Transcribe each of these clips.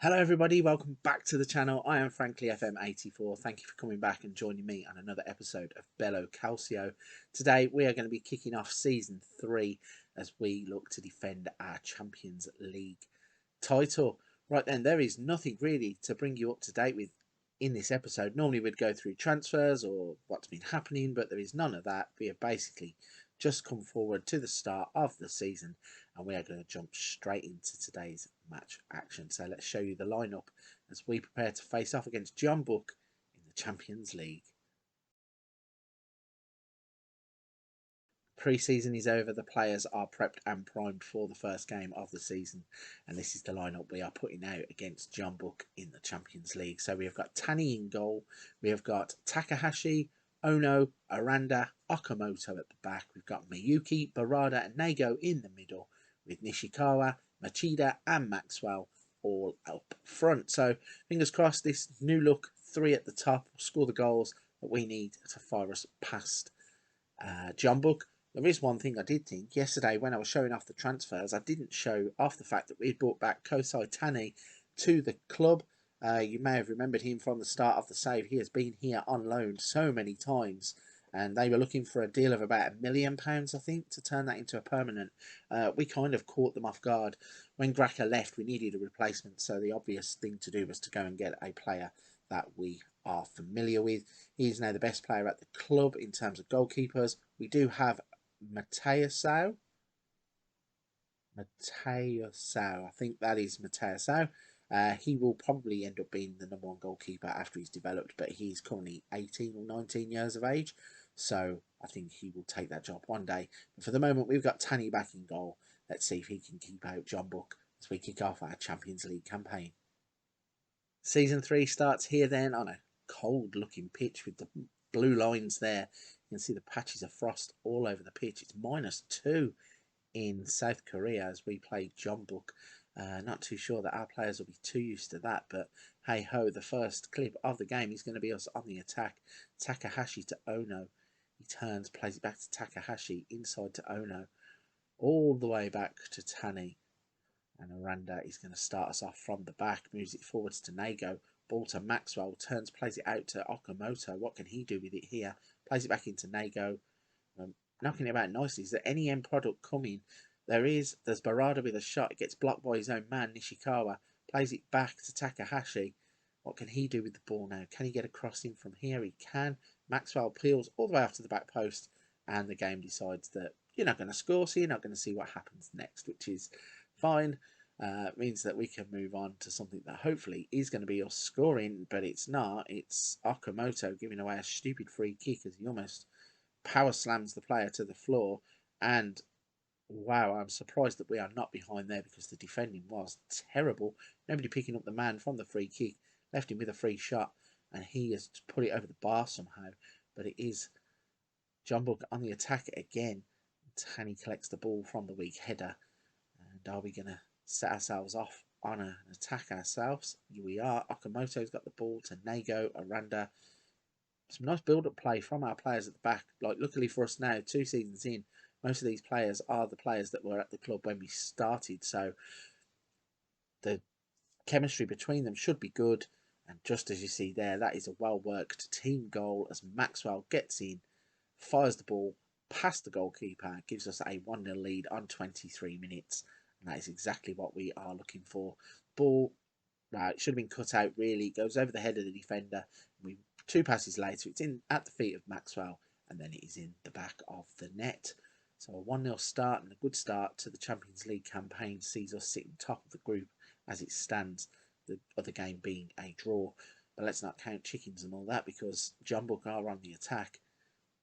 Hello everybody, welcome back to the channel. I am Frankly FM84. Thank you for coming back and joining me on another episode of Bello Calcio. Today we are going to be kicking off Season 3 as we look to defend our Champions League title. Right then, there is nothing really to bring you up to date with in this episode. Normally we'd go through transfers or what's been happening, but there is none of that. We have basically just come forward to the start of the season and we are going to jump straight into today's match action. So let's show you the lineup as we prepare to face off against Jeonbuk in the Champions League. Pre-season is over, the players are prepped and primed for the first game of the season, and this is the lineup we are putting out against Jeonbuk in the Champions League. So we have got Tani in goal, we have got Takahashi, Ono, Aranda, Okamoto at the back. We've got Miyuki, Barada and Nago in the middle, with Nishikawa, Machida and Maxwell all up front. So fingers crossed this new look, three at the top, will score the goals that we need to fire us past Jeonbuk. There is one thing I did think yesterday when I was showing off the transfers. I didn't show off the fact that we had brought back Kosai Tani to the club. You may have remembered him from the start of the save. He has been here on loan so many times, and they were looking for a deal of about £1 million, I think, to turn that into a permanent. We kind of caught them off guard. When Graca left, we needed a replacement, so the obvious thing to do was to go and get a player that we are familiar with. He is now the best player at the club in terms of goalkeepers. We do have Mateusao. I think that is Mateusao. He will probably end up being the #1 goalkeeper after he's developed, but he's currently 18 or 19 years of age, so I think he will take that job one day. But for the moment, we've got Tani back in goal. Let's see if he can keep out Jeonbuk as we kick off our Champions League campaign. Season 3 starts here then on a cold-looking pitch with the blue lines there. You can see the patches of frost all over the pitch. It's -2 in South Korea as we play Jeonbuk. Not too sure that our players will be too used to that, but hey ho, the first clip of the game is going to be us on the attack. Takahashi to Ono. He turns, plays it back to Takahashi, inside to Ono, all the way back to Tani. And Aranda is going to start us off from the back, moves it forwards to Nago. Ball to Maxwell, turns, plays it out to Okamoto. What can he do with it here? Plays it back into Nago. Knocking it about nicely. Is there any end product coming? There's Barada with a shot. It gets blocked by his own man, Nishikawa. Plays it back to Takahashi. What can he do with the ball now? Can he get across him from here? He can. Maxwell peels all the way off to the back post, and the game decides that you're not going to score, so you're not going to see what happens next, which is fine. Means that we can move on to something that hopefully is going to be us scoring, but it's not. It's Okamoto giving away a stupid free kick as he almost power slams the player to the floor. And wow, I'm surprised that we are not behind there because the defending was terrible. Nobody picking up the man from the free kick, left him with a free shot, and he has put it over the bar somehow. But it is Jeonbuk on the attack again. Tani collects the ball from the weak header. And are we going to set ourselves off on an attack ourselves? Here we are. Okamoto's got the ball to Nago, Aranda. Some nice build-up play from our players at the back. Like, luckily for us now, 2 seasons in, most of these players are the players that were at the club when we started. So the chemistry between them should be good. And just as you see there, that is a well-worked team goal as Maxwell gets in, fires the ball past the goalkeeper, gives us a 1-0 lead on 23 minutes. And that is exactly what we are looking for. Ball, it should have been cut out really. It goes over the head of the defender. 2 passes later, it's in at the feet of Maxwell, and then it is in the back of the net. So a 1-0 start and a good start to the Champions League campaign sees us sitting top of the group as it stands, the other game being a draw. But let's not count chickens and all that because Jeonbuk are on the attack.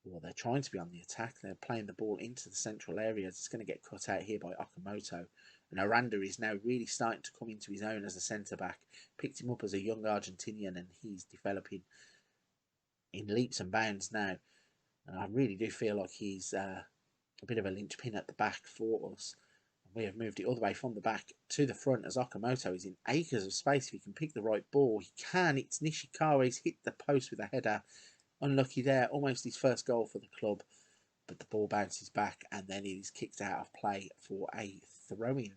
Well, they're trying to be on the attack. They're playing the ball into the central areas. It's going to get cut out here by Okamoto. And Aranda is now really starting to come into his own as a centre-back. Picked him up as a young Argentinian and he's developing in leaps and bounds now. And I really do feel like he's a bit of a linchpin at the back for us. And we have moved it all the way from the back to the front as Okamoto is in acres of space. If he can pick the right ball, he can. It's Nishikawa. He's hit the post with a header. Unlucky there. Almost his first goal for the club. But the ball bounces back and then it is kicked out of play for a throw-in.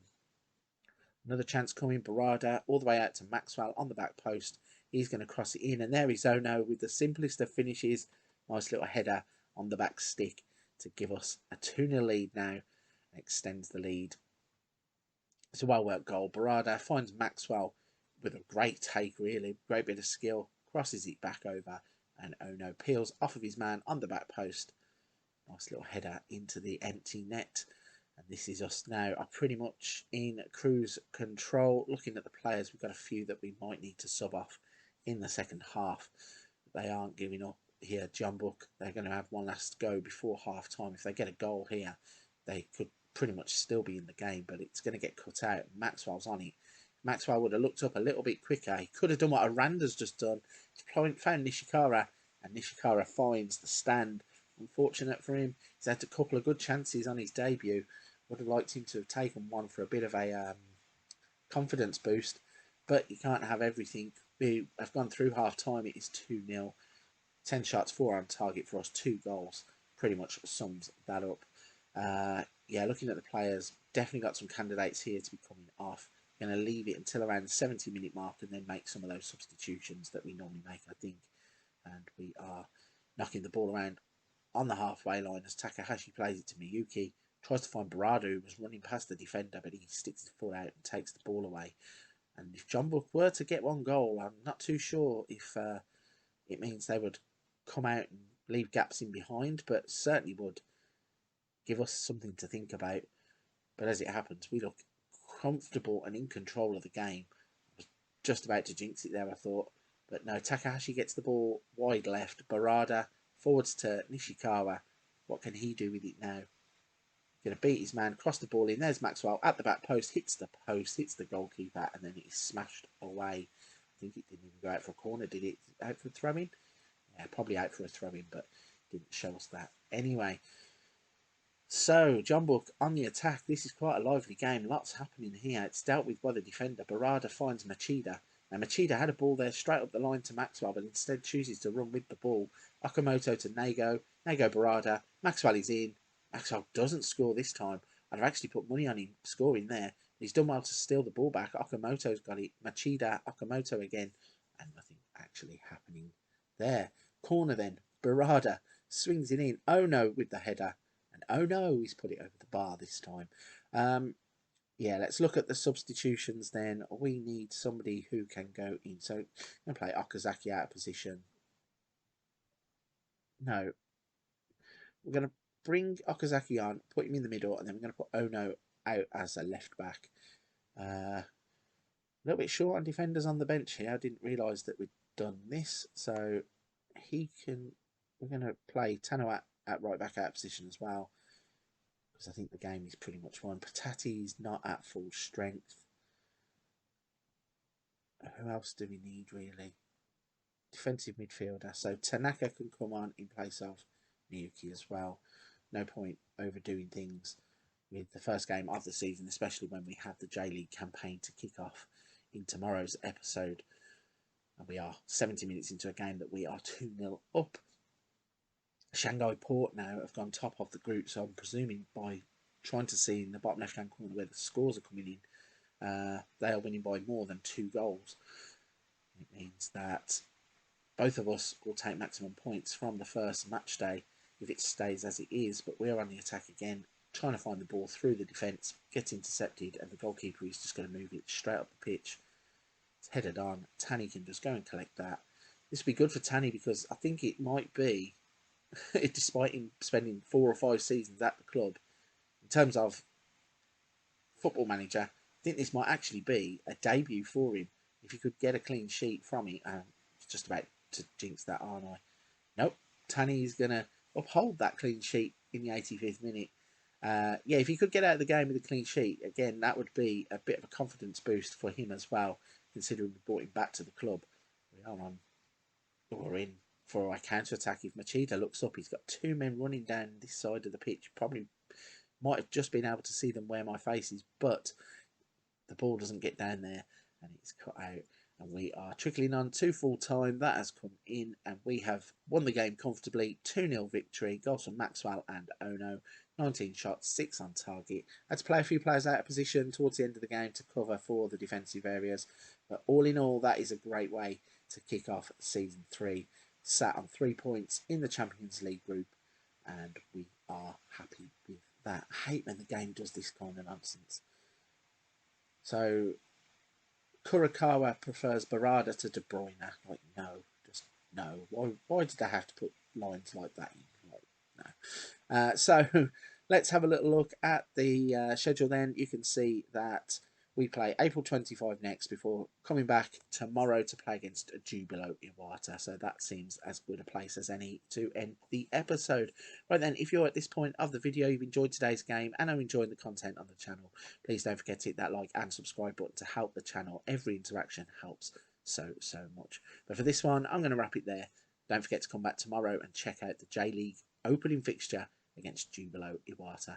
Another chance coming, Barada, all the way out to Maxwell on the back post. He's going to cross it in, and there is Ono with the simplest of finishes. Nice little header on the back stick to give us a 2-0 lead now, and extends the lead. It's a well-worked goal. Barada finds Maxwell with a great take, really. Great bit of skill. Crosses it back over, and Ono peels off of his man on the back post. Nice little header into the empty net. And this is us now are pretty much in cruise control. Looking at the players, we've got a few that we might need to sub off in the second half. They aren't giving up here. Jeonbuk, they're going to have one last go before half time. If they get a goal here, they could pretty much still be in the game, but it's going to get cut out. Maxwell's on it. Maxwell would have looked up a little bit quicker. He could have done what Aranda's just done. He found Nishikara, and Nishikara finds the stand. Unfortunate for him. He's had a couple of good chances on his debut. Would have liked him to have taken one for a bit of a confidence boost, but you can't have everything. We have gone through half time. It is 2-0. 10 shots, 4 on target for us, 2 goals. Pretty much sums that up. Yeah, looking at the players, definitely got some candidates here to be coming off. Going to leave it until around the 70-minute mark and then make some of those substitutions that we normally make, I think. And we are knocking the ball around on the halfway line as Takahashi plays it to Miyuki. Tries to find Barada, who was running past the defender, but he sticks his foot out and takes the ball away. And if Jeonbuk were to get one goal, I'm not too sure if it means they would come out and leave gaps in behind, but certainly would give us something to think about. But as it happens, we look comfortable and in control of the game. I was just about to jinx it there, I thought. But no, Takahashi gets the ball wide left. Barada forwards to Nishikawa. What can he do with it now? Going to beat his man, cross the ball in. There's Maxwell at the back post, hits the post, hits the goalkeeper, and then it's smashed away. I think it didn't even go out for a corner, did it? Out for a throw-in? Yeah, probably out for a throw-in, but didn't show us that. Anyway, so Jeonbuk on the attack. This is quite a lively game. Lots happening here. It's dealt with by the defender. Barada finds Machida. Now, Machida had a ball there straight up the line to Maxwell, but instead chooses to run with the ball. Okamoto to Nago. Nago Barada. Maxwell is in. Maxwell doesn't score this time. I'd have actually put money on him scoring there. He's done well to steal the ball back. Okamoto's got it. Machida, Okamoto again. And nothing actually happening there. Corner then. Barada swings it in. Ono with the header. And oh no, he's put it over the bar this time. Yeah, let's look at the substitutions then. We need somebody who can go in. So I'm going to play Okazaki out of position. No. We're going to bring Okazaki on, put him in the middle, and then we're going to put Ono out as a left back. A little bit short on defenders on the bench here. I didn't realise that we'd done this. So we're going to play Tano at right back out of position as well, because I think the game is pretty much won. Patati's not at full strength. Who else do we need really? Defensive midfielder. So Tanaka can come on in place of Miyuki as well. No point overdoing things with the first game of the season, especially when we have the J-League campaign to kick off in tomorrow's episode. And we are 70 minutes into a game that we are 2-0 up. Shanghai Port now have gone top of the group, so I'm presuming by trying to see in the bottom left-hand corner where the scores are coming in, they are winning by more than 2 goals. It means that both of us will take maximum points from the first match day if it stays as it is, but we're on the attack again, trying to find the ball through the defence, gets intercepted, and the goalkeeper is just going to move it straight up the pitch. It's headed on. Tanny can just go and collect that. This will be good for Tanny because I think it might be, despite him spending 4 or 5 seasons at the club, in terms of Football Manager, I think this might actually be a debut for him. If he could get a clean sheet from it, I'm just about to jinx that, aren't I? Nope. Tanny's going to uphold that clean sheet in the 85th minute. Yeah, if he could get out of the game with a clean sheet, again, that would be a bit of a confidence boost for him as well, considering we brought him back to the club. We're in for a counter-attack. If Machida looks up, he's got 2 men running down this side of the pitch. Probably might have just been able to see them where my face is, but the ball doesn't get down there and it's cut out. And we are trickling on to full time. That has come in, and we have won the game comfortably. 2-0 victory. Goals from Maxwell and Ono. 19 shots, 6 on target. Had to play a few players out of position towards the end of the game to cover for the defensive areas. But all in all, that is a great way to kick off season 3. Sat on 3 points in the Champions League group, and we are happy with that. I hate when the game does this kind of nonsense. So Kurakawa prefers Barada to De Bruyne. Like, no, just no. Why did they have to put lines like that in? Like, no. So let's have a little look at the schedule then. You can see that we play April 25 next before coming back tomorrow to play against Jubilo Iwata. So that seems as good a place as any to end the episode. Right then, if you're at this point of the video, you've enjoyed today's game and are enjoying the content on the channel, please don't forget to hit that like and subscribe button to help the channel. Every interaction helps so much. But for this one, I'm going to wrap it there. Don't forget to come back tomorrow and check out the J-League opening fixture against Jubilo Iwata.